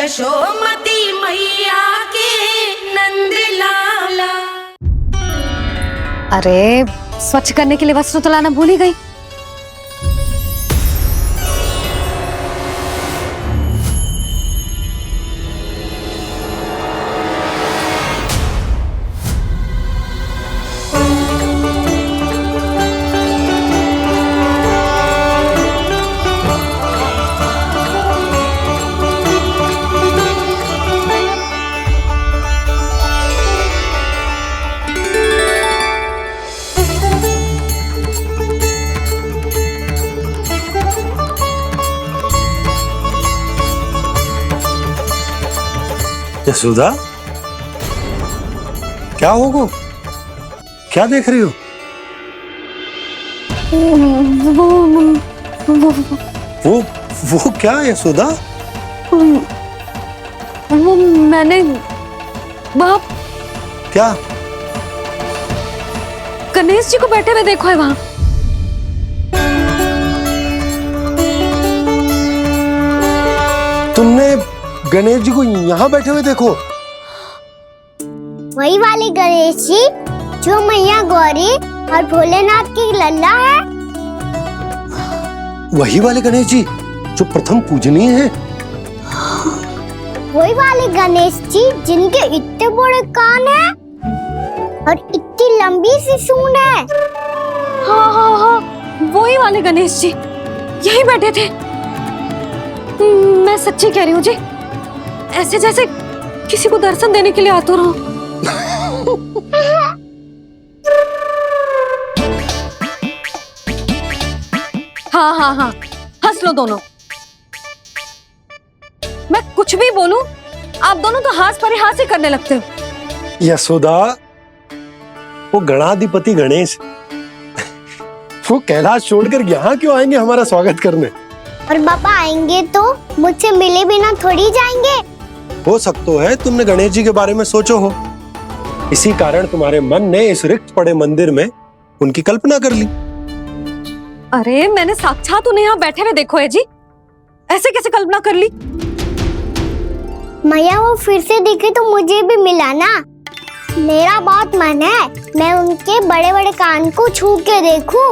यशोमती मैया के नंद लाला। अरे स्वच्छ करने के लिए वस्त्र तो लाना भूल ही गई। यशोदा, क्या होगा? क्या देख रही हो? वो क्या यशोदा? वो मैंने बाप क्या? गणेश जी को बैठे हुए देखो है वहां। तुमने गणेश जी को यहाँ बैठे हुए देखो? वही वाले गणेश जी जो मैया गौरी और भोलेनाथ की लल्ला है। वही वाले गणेश जी जो प्रथम पूजनीय हैं। वही वाले गणेश जी जिनके इतने बड़े कान हैं और इतनी लंबी सी सूंड है। हाँ हाँ हाँ, वही वाले गणेश जी यही बैठे थे। मैं सच्ची कह रही हूँ जी, ऐसे जैसे किसी को दर्शन देने के लिए आतुर हो। हाँ हाँ हाँ, हंस लो दोनों। मैं कुछ भी बोलूं, आप दोनों तो हाथ परिहास ही करने लगते हो। यशोदा, वो गणाधिपति गणेश वो कैलाश छोड़कर यहाँ क्यों आएंगे हमारा स्वागत करने? और पापा आएंगे तो मुझसे मिले बिना थोड़ी जाएंगे। हो सकता है तुमने गणेश जी के बारे में सोचो हो, इसी कारण तुम्हारे मन ने इस रिक्त पड़े मंदिर में उनकी कल्पना कर ली। अरे मैंने साक्षात उन्हें यहाँ बैठे हुए देखो है जी, ऐसे कैसे कल्पना कर ली? मैया वो फिर से दिखे तो मुझे भी मिला ना। मेरा बहुत मन है मैं उनके बड़े बड़े कान को छू के देखूं,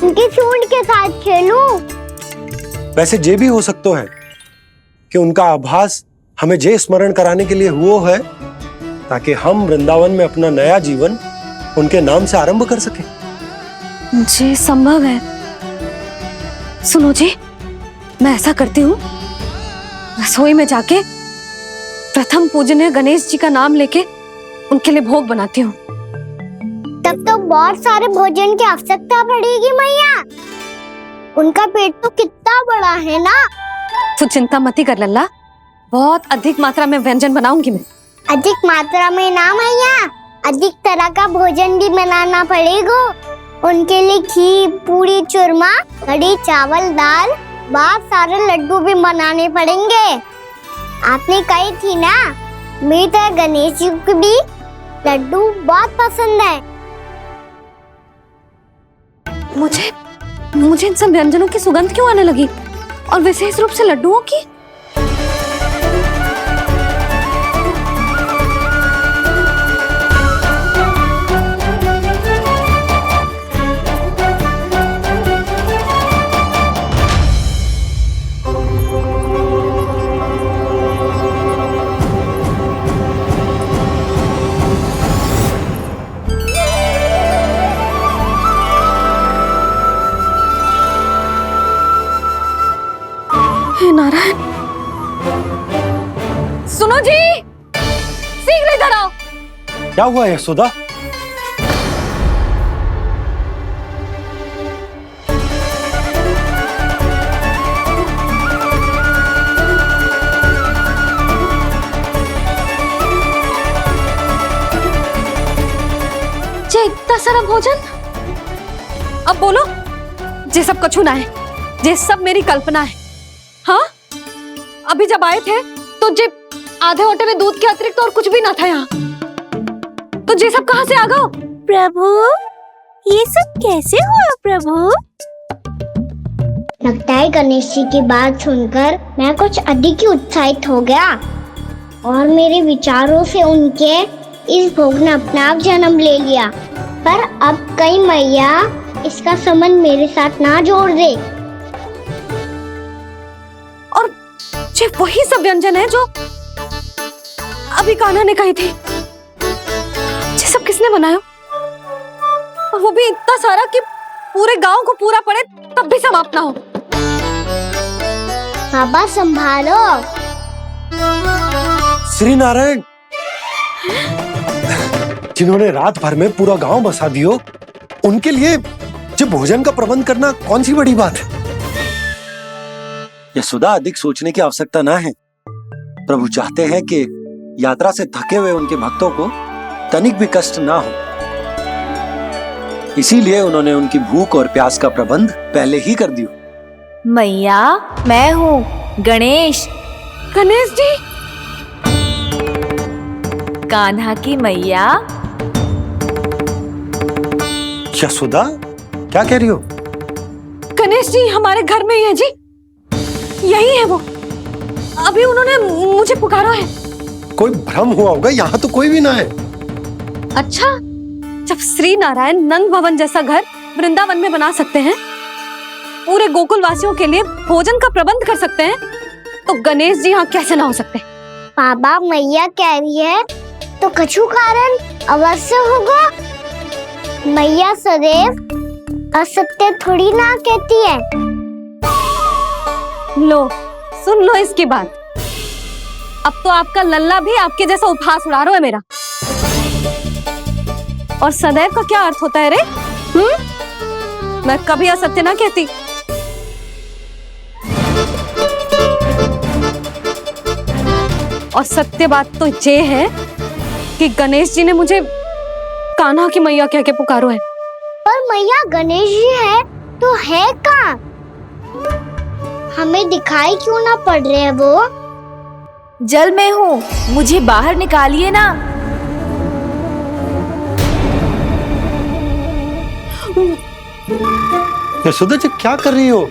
उनकी सूंड के साथ खेलूं। वैसे ये भी हो सकता है कि उनका आभास हमें जे स्मरण कराने के लिए हुआ है ताकि हम वृंदावन में अपना नया जीवन उनके नाम से आरंभ कर सके। जी संभव है। सुनो जी, मैं ऐसा करती हूँ, रसोई में जाके प्रथम पूजनीय गणेश जी का नाम लेके उनके लिए भोग बनाती हूँ। तब तो बहुत सारे भोजन की आवश्यकता पड़ेगी मैया। उनका पेट तो कितना बड़ा है ना। तू चिंता मत कर लल्ला, बहुत अधिक मात्रा में व्यंजन बनाऊंगी मैं। अधिक मात्रा में ना मैया, अधिक तरह का भोजन भी बनाना पड़ेगा। उनके लिए खीर, पूरी, चूरमा, कढ़ी, चावल, दाल, बहुत सारे लड्डू भी बनाने पड़ेंगे। आपने कही थी ना, मेरी तरह गणेश जी को भी लड्डू बहुत पसंद है। मुझे इन सब व्यंजनों की सुगंध क्यों आने लगी, और विशेष रूप से लड्डुओं की? हे नारायण, सुनो जी, शीघ्र इधर आओ। क्या हुआ यशोदा? जे इतना सारा भोजन, अब बोलो, जे सब कछु ना है, जे सब मेरी कल्पना है। हाँ, अभी जब आए थे तो जे आधे ओटे में दूध के अतिरिक्त और कुछ भी ना था यहाँ, तो जे सब कहाँ से आ गए? प्रभु, ये सब कैसे हुआ प्रभु? लगता है गणेश जी की बात सुनकर मैं कुछ अधिक ही उत्साहित हो गया और मेरे विचारों से उनके इस भोग ने अपना आप जन्म ले लिया। पर अब कहीं मैया इसका संबंध मेरे साथ ना जोड़ दे। और ये वही सब व्यंजन है जो अभी कान्हा ने कही थी। ये सब किसने बनाया? और वो भी इतना सारा कि पूरे गांव को पूरा पड़े तब भी समाप्त ना हो। बाबा संभालो। श्री नारायण, जिन्होंने रात भर में पूरा गांव बसा दियो, उनके लिए जो भोजन का प्रबंध करना कौन सी बड़ी बात है। यशोदा, अधिक सोचने की आवश्यकता ना है। प्रभु चाहते हैं कि यात्रा से थके हुए उनके भक्तों को तनिक भी कष्ट ना हो, इसीलिए उन्होंने उनकी भूख और प्यास का प्रबंध पहले ही कर दियो। मैया, मैं हूँ गणेश। गणेश जी, कान्हा की मैया। यशोदा, क्या कह रही हो? गणेश जी हमारे घर में ही है जी, यही है वो। अभी उन्होंने मुझे पुकारा है। कोई भ्रम हुआ होगा, यहाँ तो कोई भी ना है। अच्छा, जब श्री नारायण नंद भवन जैसा घर वृंदावन में बना सकते हैं, पूरे गोकुल वासियों के लिए भोजन का प्रबंध कर सकते हैं, तो गणेश जी यहाँ कैसे ना हो सकते? बाबा, मैया कह रही है तो कछु कारण अवश्य होगा। मैया सदैव असत्य थोड़ी ना कहती है। लो, सुन लो इसकी बात। अब तो आपका लल्ला भी आपके जैसा उपहास उड़ा रहा है मेरा। और सदैव का क्या अर्थ होता है रे? मैं कभी असत्य ना कहती। और सत्य बात तो ये है कि गणेश जी ने मुझे कान्हा की मैया कह के पुकारो है। पर मैया गणेश जी है तो है कहाँ? हमें दिखाई क्यों ना पड़ रहे हैं वो? जल में हूँ, मुझे बाहर निकालिए ना। यशोदा जी, क्या कर रही हो?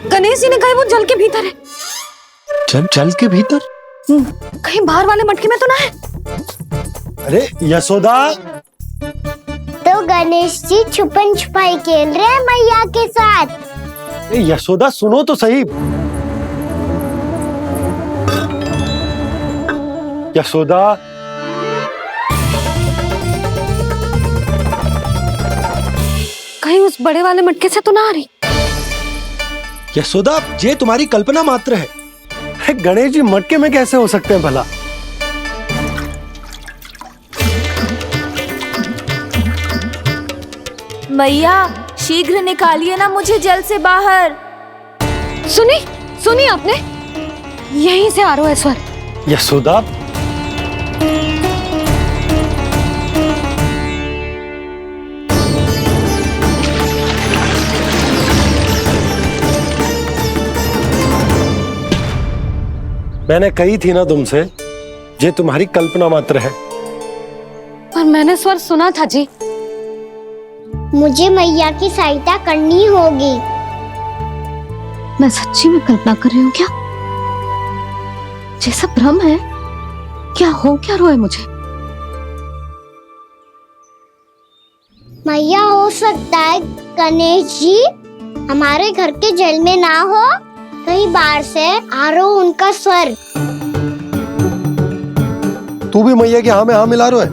गणेश जी ने कहा वो जल के भीतर है। जल के भीतर? कहीं बाहर वाले मटके में तो ना है? अरे यशोदा! तो गणेश जी छुपन छुपाई खेल रहे हैं मैया के साथ। यशोदा, सुनो तो सही। यशोदा, कहीं उस बड़े वाले मटके से तो ना आ रही? यशोदा, ये तुम्हारी कल्पना मात्र है। गणेश जी मटके में कैसे हो सकते हैं भला? मैया, शीघ्र निकालिए ना मुझे जल से बाहर। सुनी आपने? यहीं से आ रहा है स्वर। यशोदा, मैंने कही थी ना तुमसे, ये तुम्हारी कल्पना मात्र है। पर मैंने स्वर सुना था जी। मुझे मैया की सहायता करनी होगी। मैं सच्ची में कल्पना कर रही हूँ क्या? ये सब भ्रम है क्या? हो क्या रहा है मुझे? मैया, हो सकता है गणेश जी हमारे घर के जल में ना हो, कहीं बाहर से आ रहा हो उनका स्वर। तू भी मैया के हाँ में हाँ मिला रहा है।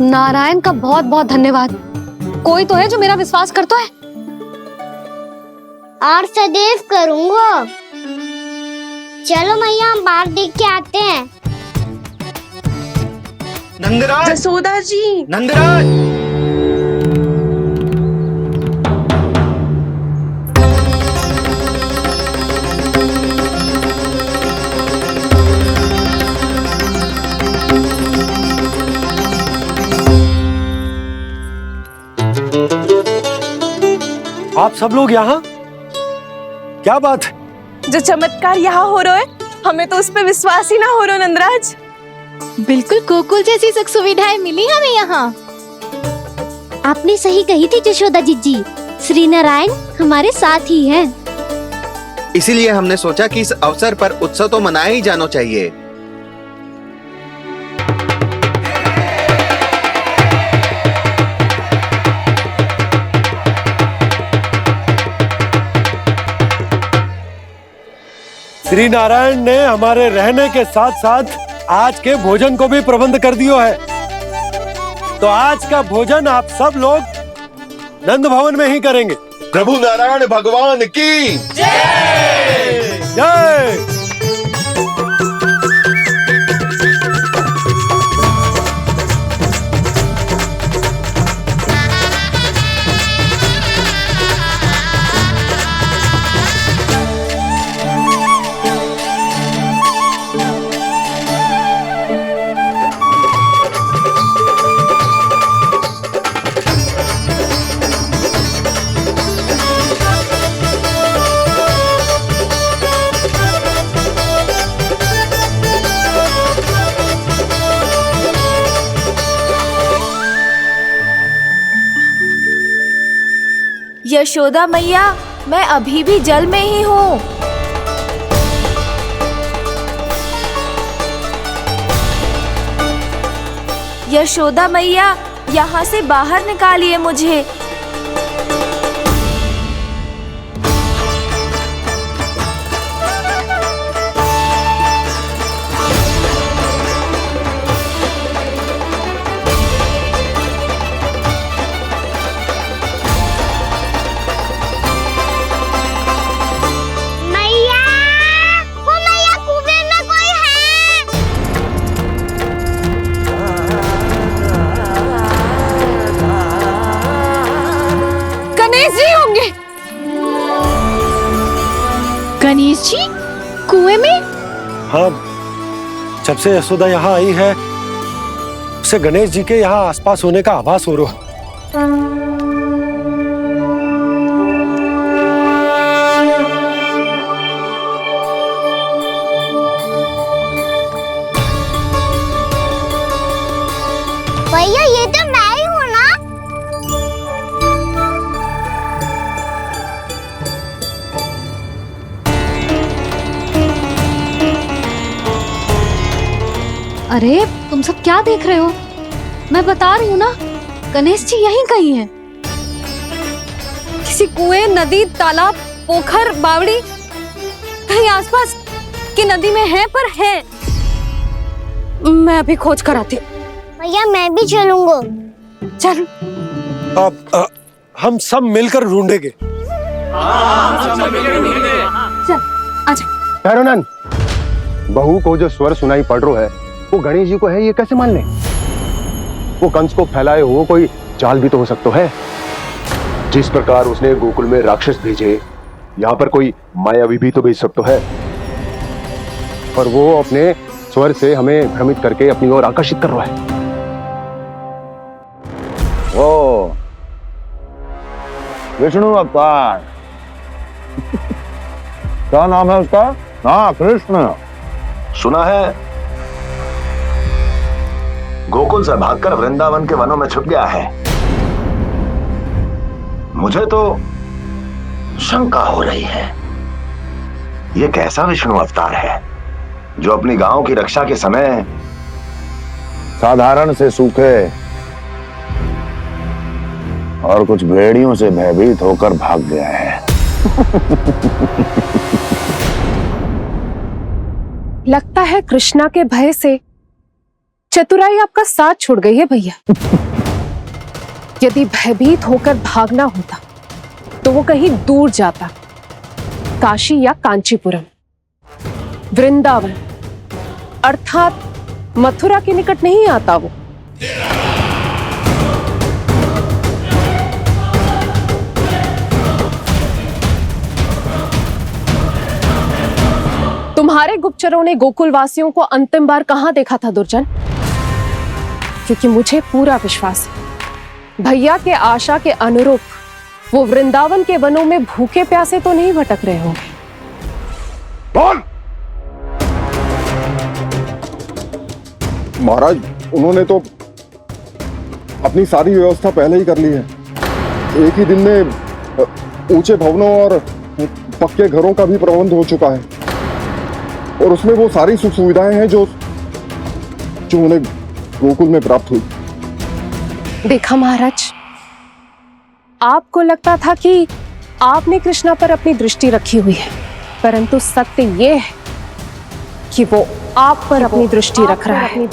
नारायण का बहुत बहुत धन्यवाद। कोई तो है जो मेरा विश्वास करता है। और सदैव करूंगा। चलो मैया, हम बाहर देख के आते हैं। नंदराज, जसोदा जी, नंदराज! आप सब लोग यहाँ? क्या बात है? जो चमत्कार यहाँ हो रहा है, हमें तो उस पे विश्वास ही ना हो रहा नंदराज। बिल्कुल गोकुल जैसी सुख सुविधाएं मिली हमें यहाँ। आपने सही कही थी जशोदा जीजी। श्री नारायण हमारे साथ ही हैं। इसीलिए हमने सोचा कि इस अवसर पर उत्सव तो मनाया ही जाना चाहिए। श्री नारायण ने हमारे रहने के साथ साथ आज के भोजन को भी प्रबंध कर दियो है। तो आज का भोजन आप सब लोग नंद भवन में ही करेंगे। प्रभु नारायण भगवान की जय जय। यशोदा मैया, मैं अभी भी जल में ही हूँ। यशोदा मैया, यहाँ से बाहर निकालिए मुझे। मैया, वो मैया कुएं में कोई है। गणेश जी होंगे। गणेश जी कुएं में? हाँ, जब से यशोदा यहाँ आई है उसे गणेश जी के यहाँ आसपास होने का आभास हो रहा है। भैया ये तो मैं ही हूँ ना। अरे तुम सब क्या देख रहे हो? मैं बता रही हूँ ना, गणेश जी यहीं कहीं हैं। किसी कुएं, नदी, तालाब, पोखर, बावड़ी, कहीं आसपास की नदी में है, पर है। मैं अभी खोज कर आती हूँ। भैया मैं भी चलूंगा। चल। अब हम सब मिलकर ढूंढेंगे। चल आजा। भैरवनंद, बहू को जो स्वर सुनाई पड़ रहा है वो गणेश जी को है, ये कैसे मान ले? वो कंस को फैलाए हुए कोई चाल भी तो हो सकता है। जिस प्रकार उसने गोकुल में राक्षस भेजे, यहाँ पर कोई मायावी भी तो भेज सकता है। और वो अपने स्वर से हमें भ्रमित करके अपनी ओर आकर्षित कर रहा है। ओ विष्णु अवतार। क्या नाम है उसका? हाँ, कृष्ण। सुना है गोकुल से भागकर वृंदावन के वनों में छुप गया है। मुझे तो शंका हो रही है, ये कैसा विष्णु अवतार है जो अपनी गांव की रक्षा के समय साधारण से सूखे और कुछ भेड़ियों से भयभीत होकर भाग गया है। लगता है कृष्णा के भय से चतुराई आपका साथ छोड़ गई है भैया। यदि भयभीत होकर भागना होता तो वो कहीं दूर जाता, काशी या कांचीपुरम, वृंदावन अर्थात मथुरा के निकट नहीं आता वो। तुम्हारे गुप्तचरों ने गोकुल वासियों को अंतिम बार कहां देखा था दुर्जन? क्योंकि मुझे पूरा विश्वास है भैया के आशा के अनुरूप वो वृंदावन के वनों में भूखे प्यासे तो नहीं भटक रहे होंगे। बोल। महाराज, उन्होंने तो अपनी सारी व्यवस्था पहले ही कर ली है। एक ही दिन में ऊंचे भवनों और पक्के घरों का भी प्रबंध हो चुका है और उसमें वो सारी सुख सुविधाएं हैं जो उन्हें गोकुल में प्राप्त हुई। देखा महाराज, आपको लगता था कि आपने कृष्णा पर अपनी दृष्टि रखी हुई है, परंतु सत्य ये है कि वो आप पर अपनी दृष्टि रख रहा है।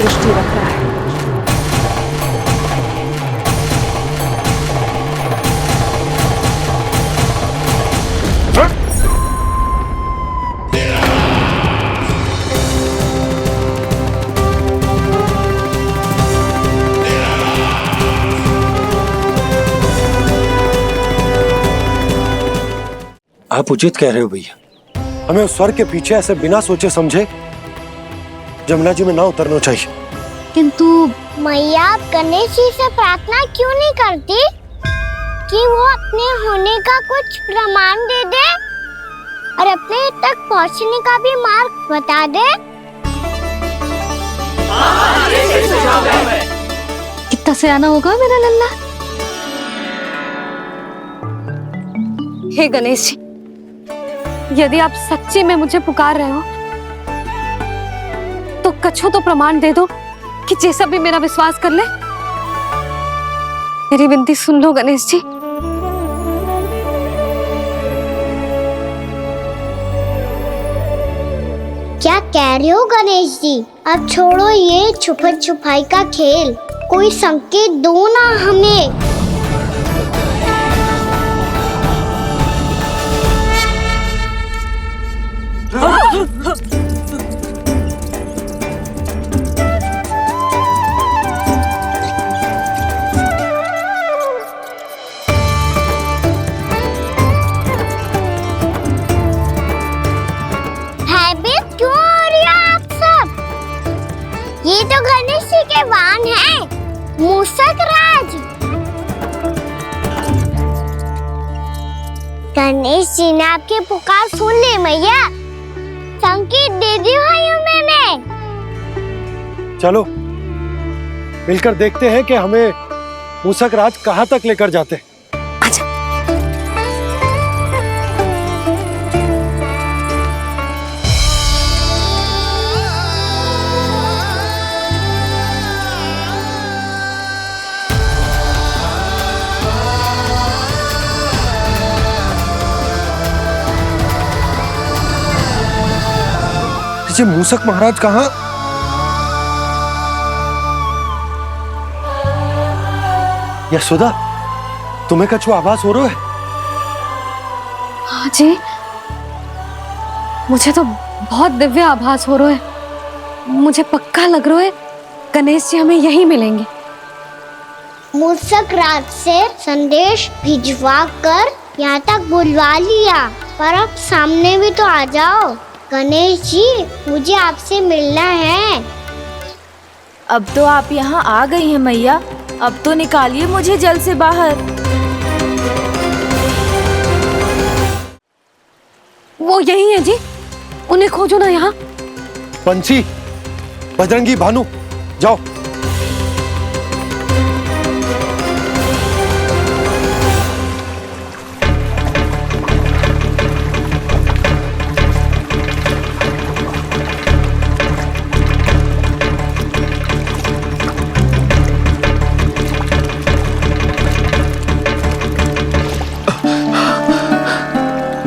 आप उचित कह रहे हो भैया, हमें उस स्वर के पीछे ऐसे बिना सोचे समझे जमुना जी में ना उतरना चाहिए। किंतु मैया, आप गणेश जी से प्रार्थना क्यों नहीं करती कि वो अपने होने का कुछ प्रमाण दे दे और अपने तक पहुंचने का भी मार्ग बता दे? कितना सयाना होगा मेरा लल्ला। हे गणेश जी, यदि आप सच्ची में मुझे पुकार रहे हो तो कछु तो प्रमाण दे दो कि जैसा भी मेरा विश्वास कर ले। मेरी विनती सुन लो गणेश जी। क्या कह रहे हो गणेश जी? अब छोड़ो ये छुपन छुपाई का खेल, कोई संकेत दो ना हमें। भयभीत क्यों हो रही हो आप सब? ये तो गणेश जी के वाहन हैं, मूषक राज। गणेश जी ने आपकी पुकार सुन ली मैया, संकेत दे दी भाइयों मैंने। चलो मिलकर देखते हैं कि हमें मूषक राज कहाँ तक लेकर जाते हैं। जी मूषक महाराज कहाँ? यशोदा, तुम्हें कछु आभास हो रहा है? हाँ जी, मुझे तो बहुत दिव्य आभास हो रहा है। मुझे पक्का लग रहा है गणेश जी हमें यहीं मिलेंगे। मूषक राज से संदेश भिजवा कर यहाँ तक बुलवा लिया, पर अब सामने भी तो आ जाओ। गणेश जी, मुझे आपसे मिलना है। अब तो आप यहाँ आ गई हैं मैया, अब तो निकालिए मुझे जल से बाहर। वो यही है जी, उन्हें खोजो ना यहाँ। पंछी, बजरंगी, भानु, जाओ।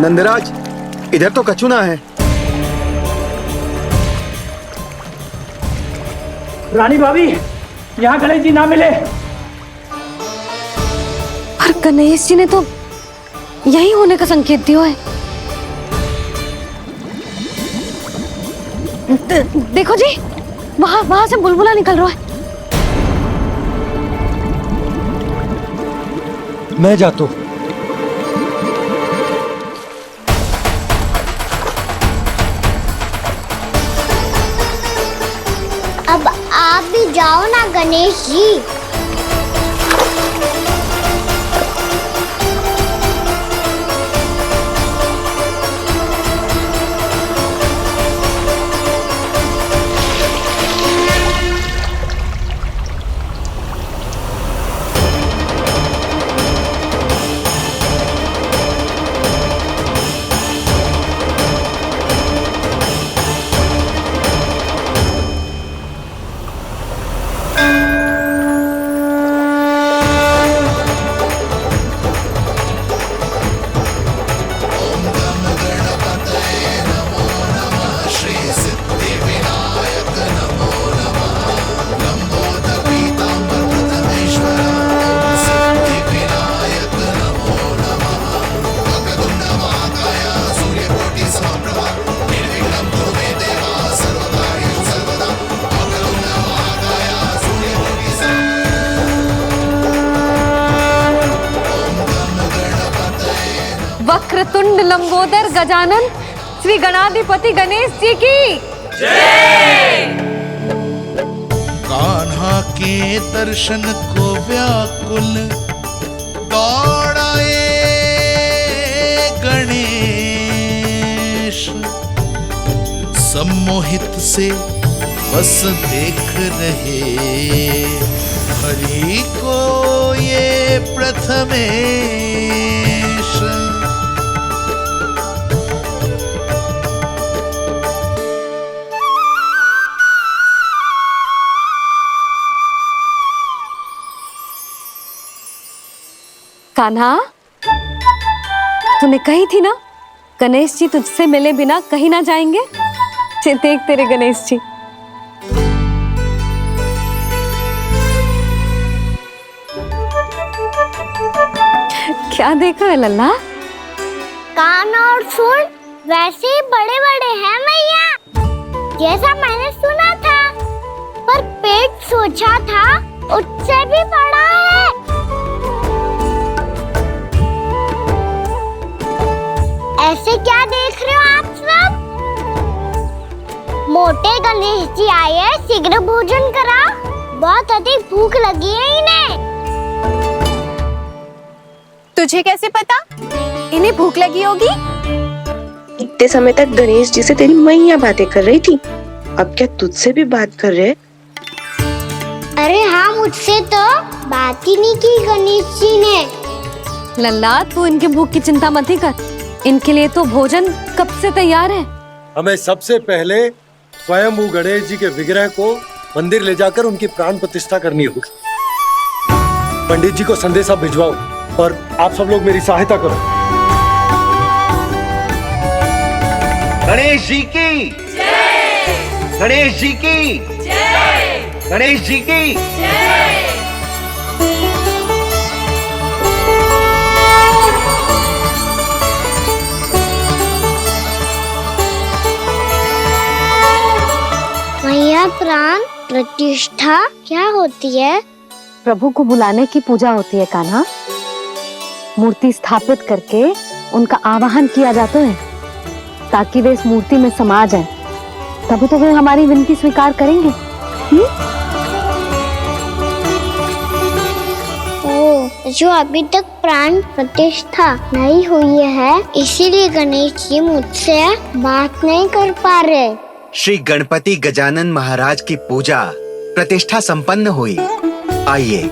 नंदराज, इधर तो कछुना है। रानी भाभी, यहाँ गणेश जी ना मिले। पर गणेश जी ने तो यही होने का संकेत दिया है। देखो जी, वहां से बुलबुला निकल रहा है। मैं जाता हूँ। अब आप भी जाओ ना गणेश जी। लंबोदर गजानन श्री गणाधिपति गणेश जी की कान्हा के दर्शन को व्याकुल दौड़ाए गणेश, सम्मोहित से बस देख रहे हरि को ये प्रथमेश। कान्हा, तूने कही थी ना गणेश जी तुझसे मिले बिना कहीं ना जाएंगे। देख तेरे गणेश जी। क्या देख रहा है लल्ला? कान और सुन वैसे ही बड़े बड़े हैं मैया, जैसा मैंने सुना था, पर पेट सोचा था उससे भी बड़ा है। ऐसे क्या देख रहे हो आप सब? मोटे गणेश जी आए हैं, शीघ्र भोजन करा, बहुत अधिक भूख लगी है इन्हें। तुझे कैसे पता इन्हें भूख लगी होगी? इतने समय तक गणेश जी से तेरी मैया बातें कर रही थी, अब क्या तुझसे भी बात कर रहे? अरे हाँ, मुझसे तो बात ही नहीं की गणेश जी ने। लल्ला, तू इनके भूख की चिंता मत ही कर, इनके लिए तो भोजन कब से तैयार है। हमें सबसे पहले स्वयं गणेश जी के विग्रह को मंदिर ले जाकर उनकी प्राण प्रतिष्ठा करनी होगी। पंडित जी को संदेशा भिजवाओ और आप सब लोग मेरी सहायता करो। गणेश जी की जय, गणेश जी की जय, गणेश जी की जय। मैया, प्राण प्रतिष्ठा क्या होती है? प्रभु को बुलाने की पूजा होती है कान्हा। मूर्ति स्थापित करके उनका आवाहन किया जाता है ताकि वे इस मूर्ति में समा जाएं। तभी तो वे हमारी विनती स्वीकार करेंगे। ओ, जो अभी तक प्राण प्रतिष्ठा नहीं हुई है, इसीलिए गणेश जी मुझसे बात नहीं कर पा रहे। श्री गणपति गजानन महाराज की पूजा प्रतिष्ठा संपन्न हुई। आइए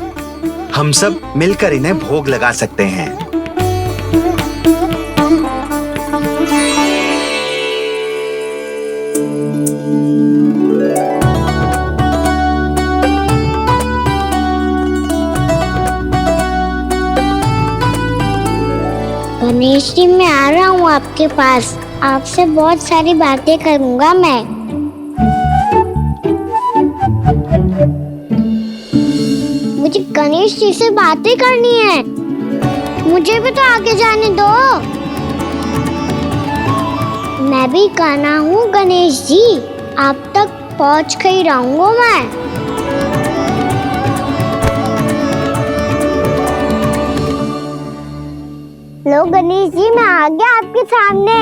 हम सब मिलकर इन्हें भोग लगा सकते हैं। गणेश जी, मैं आ रहा हूँ आपके पास, आपसे बहुत सारी बातें करूँगा मैं। मुझे गणेश जी से बातें करनी है, मुझे भी तो आगे जाने दो। मैं भी कान्हा हूँ गणेश जी, आप तक पहुँच कर ही रहूँगा मैं। लो गणेश जी, मैं आ गया आपके सामने,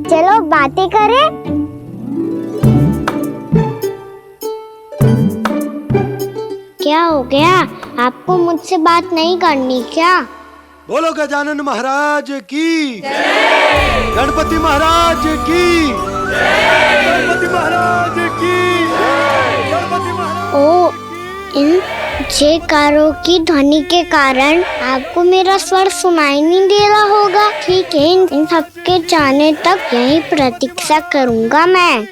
चलो बातें करें। क्या हो गया, आपको मुझसे बात नहीं करनी क्या? बोलो गजानन महाराज की जय, गणपति महाराज की जय, गणपति महाराज की जय, गणपति महाराज। ओ, इन जयकारों की ध्वनि के कारण आपको मेरा स्वर सुनाई नहीं दे रहा होगा। ठीक है, इन सबके जाने तक यही प्रतीक्षा करूंगा मैं।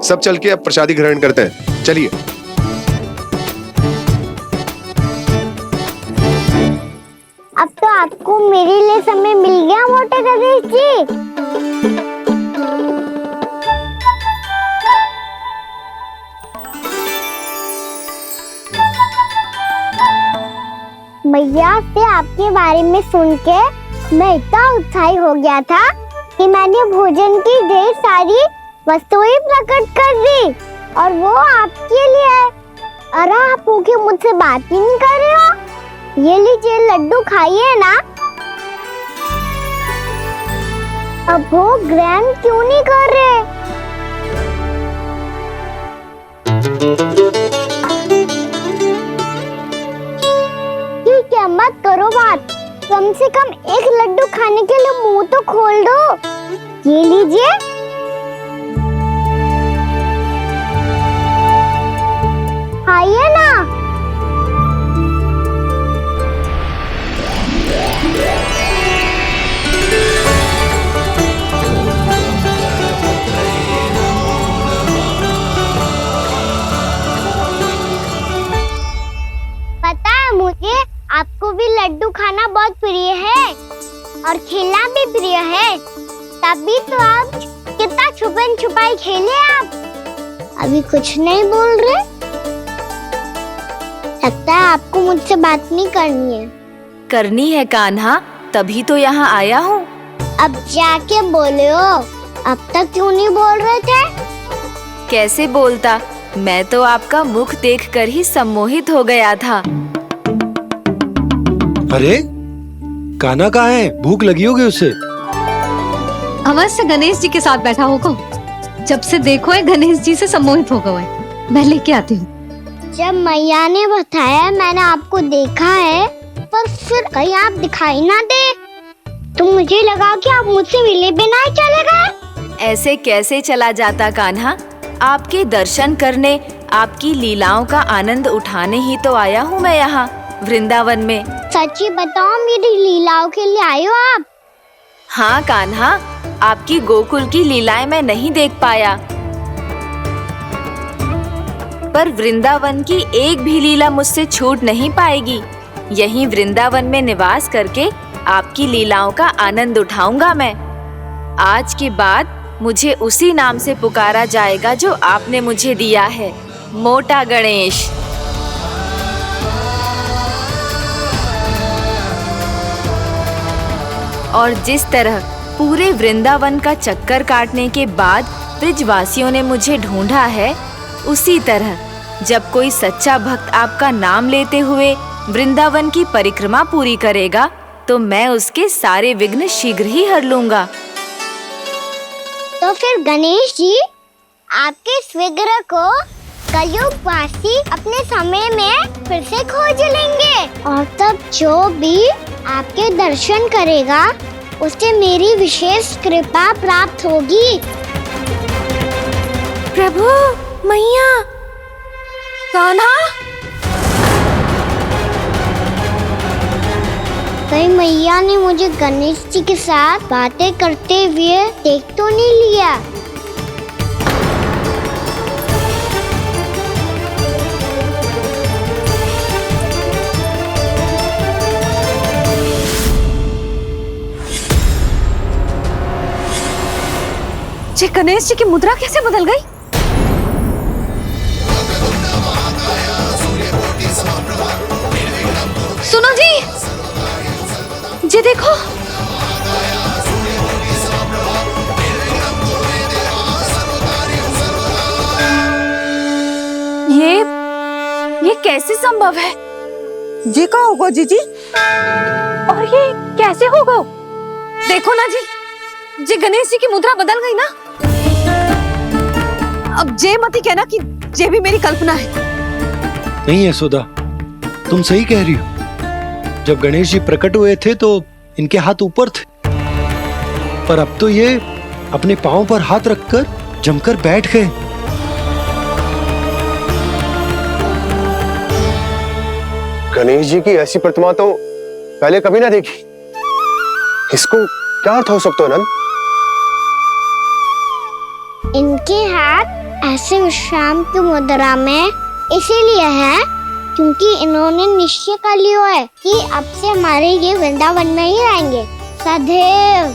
सब चल के अब प्रसादी ग्रहण करते हैं, चलिए। अब तो आपको मेरे लिए समय मिल गया मोटे गणेश जी। मैया से आपके बारे में सुन के मैं इतना उत्साही हो गया था कि मैंने भोजन की ढेर सारी वस्तुएं प्रकट कर दी, और वो आपके लिए। अरे आप भूखे मुझसे बात ही नहीं कर रहे हो। ये लीजिए लड्डू, खाइए ना। अब वो ग्रैंड क्यों नहीं कर रहे? ठीक है, मत करो बात। कम से कम एक लड्डू खाने के लिए मुंह तो खोल दो। ये लीजिए। खाइए ना। पता है मुझे, आपको भी लड्डू खाना बहुत प्रिय है और खेलना भी प्रिय है। तभी तो आप कितना छुपन छुपाई खेले। आप अभी कुछ नहीं बोल रहे। लगता है आपको मुझसे बात नहीं करनी है। करनी है कान्हा, तभी तो यहाँ आया हूँ। अब जाके बोलो। अब तक क्यों नहीं बोल रहे थे? कैसे बोलता, मैं तो आपका मुख देखकर ही सम्मोहित हो गया था। अरे कान्हा कहाँ है? भूख लगी होगी उसे। अवश्य गणेश जी के साथ बैठा होगा। जब से देखो है गणेश जी से सम्मोहित हो गए। मैं लेके आती हूँ। जब मैया ने बताया मैंने आपको देखा है, पर फिर कहीं आप दिखाई ना दे, तो मुझे लगा कि आप मुझसे मिले बिना ही चले गए। ऐसे कैसे चला जाता कान्हा? आपके दर्शन करने, आपकी लीलाओं का आनंद उठाने ही तो आया हूँ मैं यहाँ वृंदावन में। सच्ची बताओ, मेरी लीलाओं के लिए आए हो आप? हाँ कान्हा, आपकी गोकुल की लीलाएं मैं नहीं देख पाया, पर वृंदावन की एक भी लीला मुझसे छूट नहीं पाएगी। यहीं वृंदावन में निवास करके आपकी लीलाओं का आनंद उठाऊंगा मैं। आज के बाद मुझे उसी नाम से पुकारा जाएगा जो आपने मुझे दिया है, मोटा गणेश। और जिस तरह पूरे वृंदावन का चक्कर काटने के बाद ब्रिजवासियों ने मुझे ढूंढा है, उसी तरह जब कोई सच्चा भक्त आपका नाम लेते हुए वृंदावन की परिक्रमा पूरी करेगा, तो मैं उसके सारे विघ्न शीघ्र ही हर लूंगा। तो फिर गणेश जी, आपके इस विग्रह को कलयुगवासी अपने समय में फिर से खोज लेंगे, और तब जो भी आपके दर्शन करेगा उसे मेरी विशेष कृपा प्राप्त होगी। प्रभु, मैया, कान्हा। कहीं मैया ने मुझे गणेश जी के साथ बातें करते हुए देख तो नहीं लिया? ये गणेश जी की मुद्रा कैसे बदल गई? सुनो जी, ये देखो। ये कैसे संभव है? ये का होगा जीजी? और ये कैसे होगा? देखो ना जी, ये गणेश जी की मुद्रा बदल गई ना। अब जे मत ही कहना कि ये भी मेरी कल्पना है। नहीं यशोदा, तुम सही कह रही हो। जब गणेश जी प्रकट हुए थे तो इनके हाथ ऊपर थे, पर अब तो ये अपने पांव पर हाथ रखकर जमकर बैठ गए। गणेश जी की ऐसी प्रतिमा तो पहले कभी ना देखी। इसको क्या अर्थ हो सकता है नंद? इनके हाथ ऐसे विश्राम की मुद्रा में इसीलिए है क्योंकि इन्होंने निश्चय कर लिया है कि अब से हमारे ये वृंदावन में ही रहेंगे सदैव।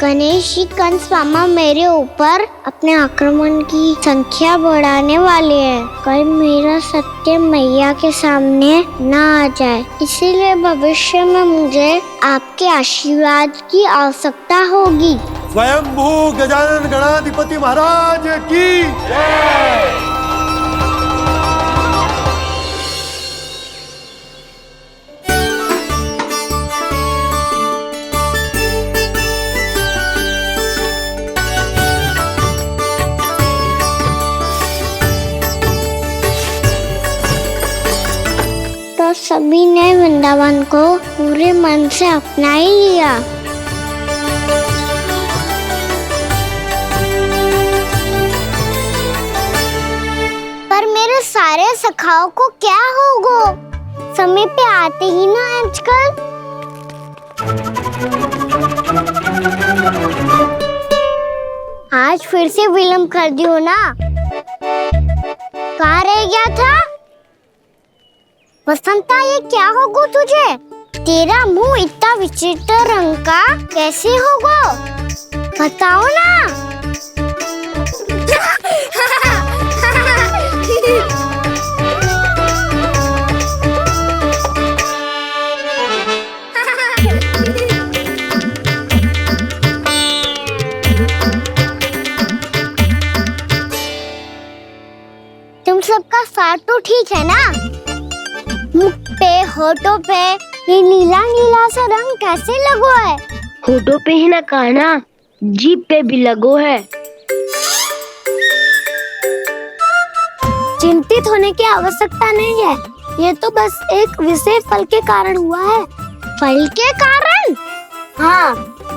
गणेश जी कंस मामा मेरे ऊपर अपने आक्रमण की संख्या बढ़ाने वाले हैं। कल मेरा सत्य मैया के सामने ना आ जाए, इसीलिए भविष्य में मुझे आपके आशीर्वाद की आवश्यकता होगी। स्वयंभू गजानन गणाधिपति महाराज की जय। सभी ने वृंदावन को पूरे मन से अपना ही लिया। पर मेरे सारे सखाओं को क्या होगा? समय पे आते ही ना आजकल। आज फिर से विलम्ब कर दियो ना। कहाँ रह गया था? वसंता, ये क्या होगा तुझे? तेरा मुंह इतना विचित्र रंग का कैसे होगा? बताओ ना। तुम सबका साथ तो ठीक है ना? मुख पे, होठों पे ये नीला नीला सा रंग कैसे लगो है? होठों पे ही ना कहा ना, जीभ पे भी लगो है। चिंतित होने की आवश्यकता नहीं है। ये तो बस एक विशेष फल के कारण हुआ है। फल के कारण? हाँ,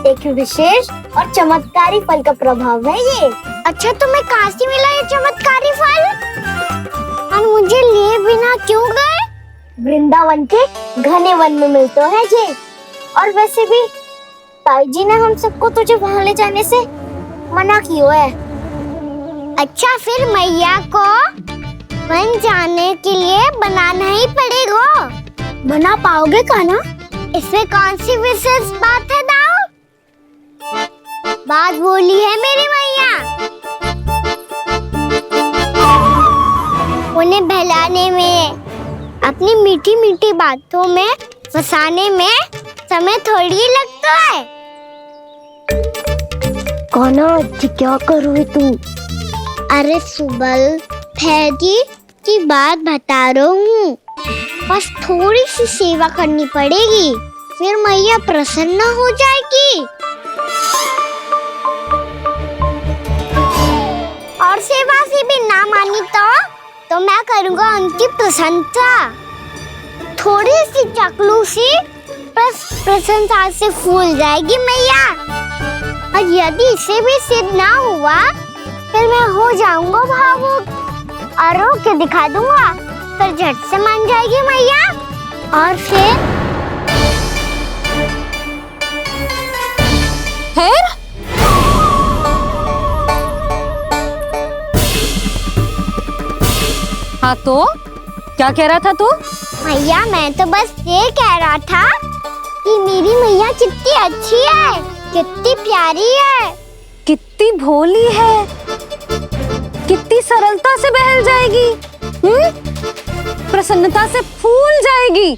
एक विशेष और चमत्कारी फल का प्रभाव है ये। अच्छा, तुम्हें कहाँ से मिला ये चमत्कारी फल? और मुझे लिए बिना क्यों गए? वृंदावन के घने वन में मिलता है ये। और वैसे भी ताई जी ने हम सबको तुझे वहाँ ले जाने से मना किया है। अच्छा, फिर मैया को वन जाने के लिए बनाना ही पड़ेगा। बना पाओगे का ना? इसमें कौन सी विशेष बात है दाऊ? बात बोली है मेरी मैया। उन्हें बहलाने में, अपनी मीठी मीठी बातों में फंसाने में समय थोड़ी लगता है। कौना क्या करोगे तू? अरे सुबल, फैदी की बात बता रहा हूँ। बस थोड़ी सी सेवा करनी पड़ेगी, फिर मैया प्रसन्न हो जाएगी। और सेवा से भी ना मानी तो मैं करूँगा उनकी प्रशंसा। थोड़ी सी चकलूसी बस प्रशंसा से फूल जाएगी मैया। और यदि इसे भी सिद्ध ना हुआ, फिर मैं हो जाऊंगा भावुक और रो के दिखा दूंगा। फिर झट से मान जाएगी मैया। और फिर हाँ, तो क्या कह रहा था तू? मैया, मैं तो बस ये कह रहा था कि मेरी मैया कितनी अच्छी है, कितनी प्यारी है, कितनी भोली है, कितनी सरलता से बहल जाएगी, प्रसन्नता से फूल जाएगी।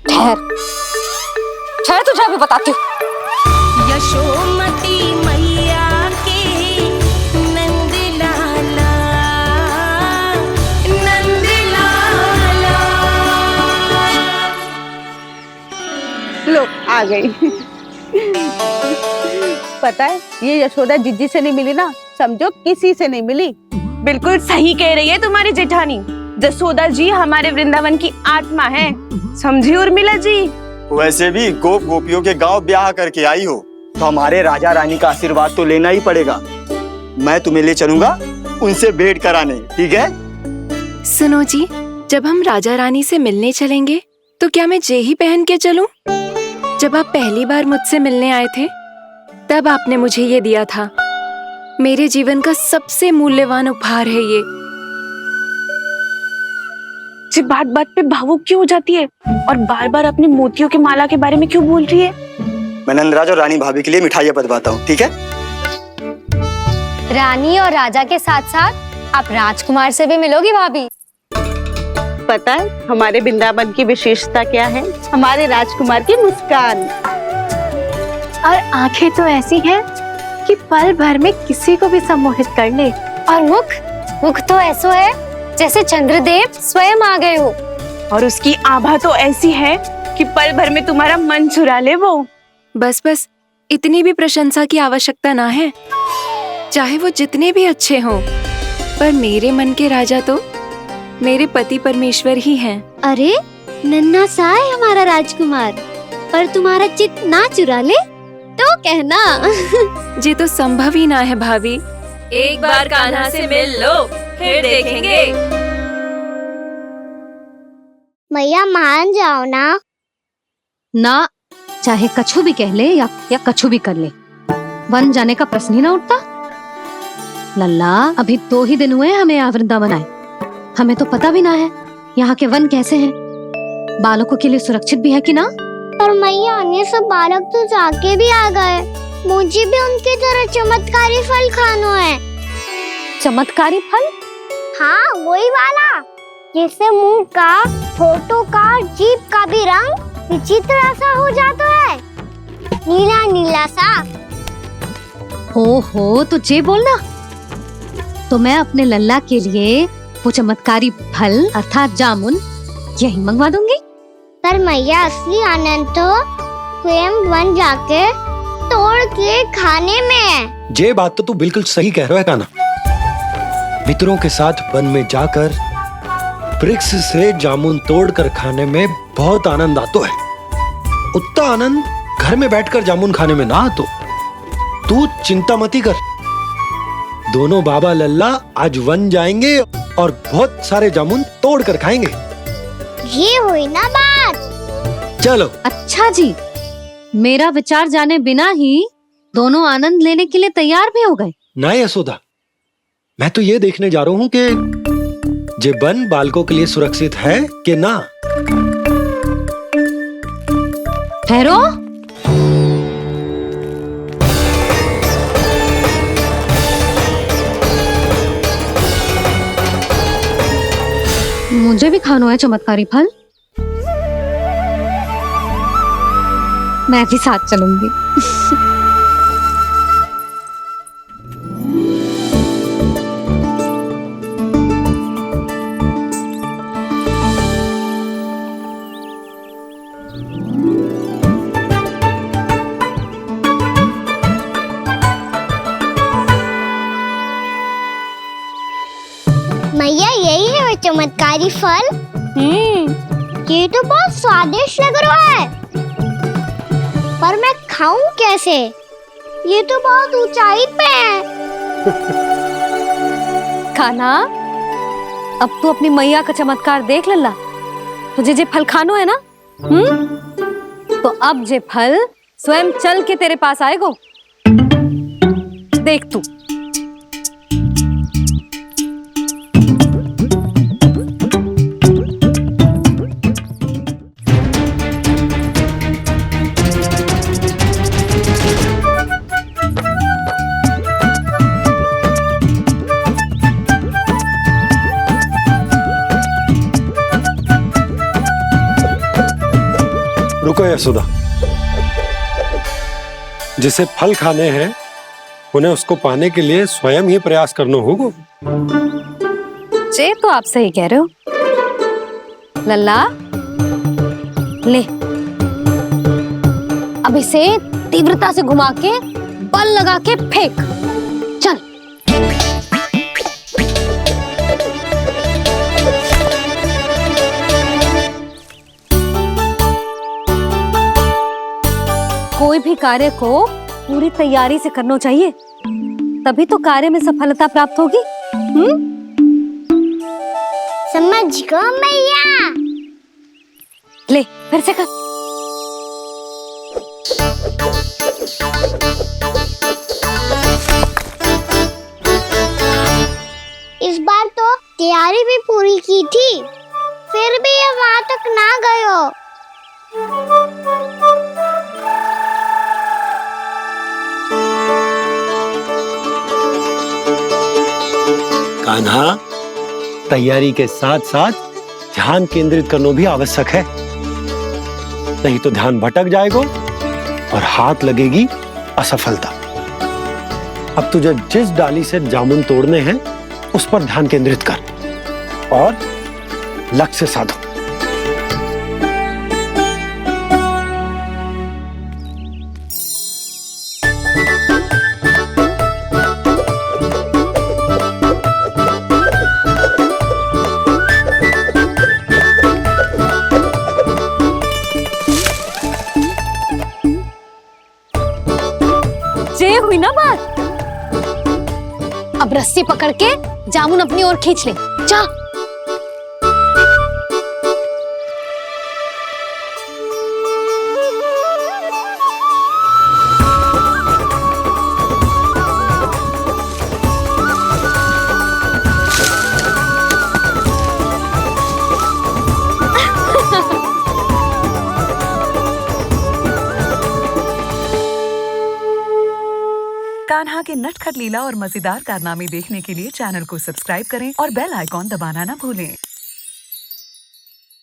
ठहर तुझे अभी बताती हूँ। यशोमती मैया के नंद लाला, नंद लाला। लो, आ गई। पता है, ये यशोदा जिज्जी से नहीं मिली ना, समझो किसी से नहीं मिली। बिल्कुल सही कह रही है तुम्हारी जेठानी। जसोदा जी हमारे वृंदावन की आत्मा है, समझी उर्मिला जी। वैसे भी गोप गोपियों के गांव ब्याह करके आई हो, तो हमारे राजा रानी का आशीर्वाद तो लेना ही पड़ेगा। मैं तुम्हें ले चलूंगा उनसे भेंट कराने, ठीक है? सुनो जी, जब हम राजा रानी से मिलने चलेंगे तो क्या मैं जे ही पहन के चलूं? जब आप पहली बार मुझसे मिलने आए थे, तब आपने मुझे ये दिया था। मेरे जीवन का सबसे मूल्यवान उपहार है ये। जी बात बात पे भावुक क्यों हो जाती है और बार बार अपनी मोतियों की माला के बारे में क्यों बोल रही है? मैं नंदराज और रानी भाभी के लिए मिठाइयाँ बंटवाता हूँ, ठीक है? रानी और राजा के साथ साथ आप राजकुमार से भी मिलोगी भाभी। पता है हमारे वृंदावन की विशेषता क्या है? हमारे राजकुमार की मुस्कान। और आंखें तो ऐसी हैं कि पल भर में किसी को भी सम्मोहित कर ले। और मुख तो ऐसा है जैसे चंद्रदेव स्वयं आ गए हो। और उसकी आभा तो ऐसी है कि पल भर में तुम्हारा मन चुरा ले वो। बस इतनी भी प्रशंसा की आवश्यकता ना है, चाहे वो जितने भी अच्छे हों, पर मेरे मन के राजा तो मेरे पति परमेश्वर ही हैं। अरे नन्हा सा है हमारा राजकुमार, पर तुम्हारा चित ना चुरा ले तो कहना। ये तो संभव ही ना है भाभी। एक बार कान्हा से मिल लो, फिर देखेंगे। मैया मान जाओ ना। ना, चाहे कछु भी कह ले या कछु भी कर ले, वन जाने का प्रश्न ही ना उठता। लल्ला, अभी 2 ही दिन हुए हमें यहाँ वृंदावन आए, हमें तो पता भी ना है यहाँ के वन कैसे हैं, बालकों के लिए सुरक्षित भी है कि ना। पर मैया अन्य सब बालक तो जाके भी आ गए, मुझे भी उनकी तरह चमत्कारी फल खाना है। चमत्कारी फल? हाँ, वही वाला जिससे मुंह का, होठों का, जीभ का भी रंग विचित्र ऐसा हो जाता है, नीला नीला सा। हो तो जे बोलना, तो मैं अपने लल्ला के लिए वो चमत्कारी फल अर्थात जामुन यही मंगवा दूंगी। पर मैया असली आनंद तो स्वयं वन जाके तोड़ के खाने में है। ये बात तो तू बिल्कुल सही कह रहा है कान्हा। मित्रों के साथ वन में जाकर वृक्ष से जामुन तोड़कर खाने में बहुत आनंद आता है। उतना आनंद घर में बैठकर जामुन खाने में ना आतो। तू चिंता मती कर, दोनों बाबा लल्ला आज वन जाएंगे और बहुत सारे जामुन तोड़कर खाएंगे। ये हुई ना बात। चलो। अच्छा जी, मेरा विचार जाने बिना ही दोनों आनंद लेने के लिए तैयार भी हो गए। ना यशोदा, मैं तो ये देखने जा रहा हूँ कि जे वन बालकों के लिए सुरक्षित है कि ना। ठहरो, मुझे भी खाना है चमत्कारी फल। मैं भी साथ चलूंगी। मैया यही है वो चमत्कारी फल। ये तो बहुत स्वादिष्ट लग रहा है, पर मैं खाऊं कैसे? ये तो बहुत ऊंचाई पे है। खाना, अब तू अपनी मैया का चमत्कार देख लल्ला। तुझे जे फल खानो है ना, तो अब जे फल स्वयं चल के तेरे पास आएगो। देख तू। रुको यशोदा, जिसे फल खाने हैं उन्हें उसको पाने के लिए स्वयं ही प्रयास करना होगा। जे तो आप सही कह रहे हो लल्ला। ले, अब इसे तीव्रता से घुमा के बल लगा के फेंक। चल। कोई भी कार्य को पूरी तैयारी से करना चाहिए, तभी तो कार्य में सफलता प्राप्त होगी। समझ गो मैया। ले, फिर से कर। इस बार तो तैयारी भी पूरी की थी, फिर भी ये वहां तक ना गए हो। कान्हा, तैयारी के साथ साथ ध्यान केंद्रित करना भी आवश्यक है, नहीं तो ध्यान भटक जाएगा और हाथ लगेगी असफलता। अब तुझे जिस डाली से जामुन तोड़ने हैं उस पर ध्यान केंद्रित कर और लक्ष्य साधो। अब रस्सी पकड़ के जामुन अपनी ओर खींच ले। जा। कान्हा के नटखट लीला और मजेदार कारनामे देखने के लिए चैनल को सब्सक्राइब करें और बेल आइकॉन दबाना ना भूलें।